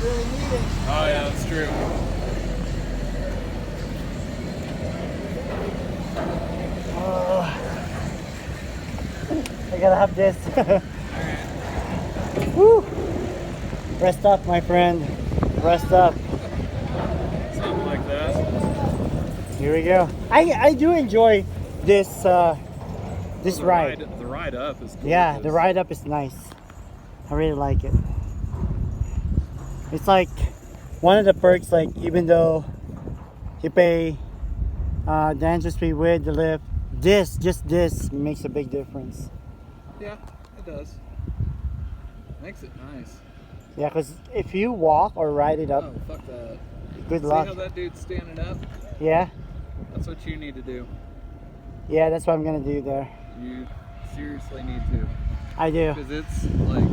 really need it. Oh yeah, that's true. I gotta have this. Woo! Rest up, my friend. Rest up. Something like that. Here we go. I do enjoy this this ride. The ride up is cool. Yeah, the ride up is nice. I really like it. It's like one of the perks, like even though you pay the entrance fee with the lift, just this makes a big difference. Yeah, it does. Makes it nice. Yeah, because if you walk or ride it up, Oh, fuck that. good See luck. how that dude's standing up? Yeah, That's what you need to do. yeah, that's what I'm gonna do there. You seriously need to. I do. Because it's like,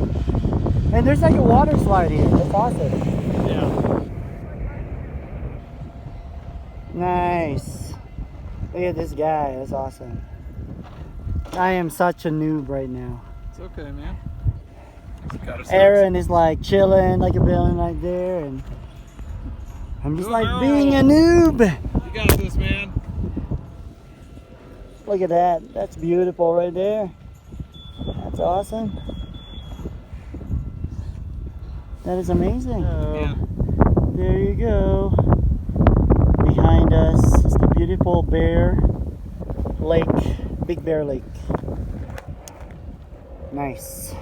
And there's like a water slide here. That's awesome. yeah. Nice. Look at this guy. That's awesome. I am such a noob right now. It's okay, man. Aaron is like chilling like a villain right there, and I'm just like being a noob. You got this, man. Look at that. That's beautiful right there. That's awesome. That is amazing. Yeah. There you go. Behind us is the beautiful Bear Lake, Big Bear Lake. Nice.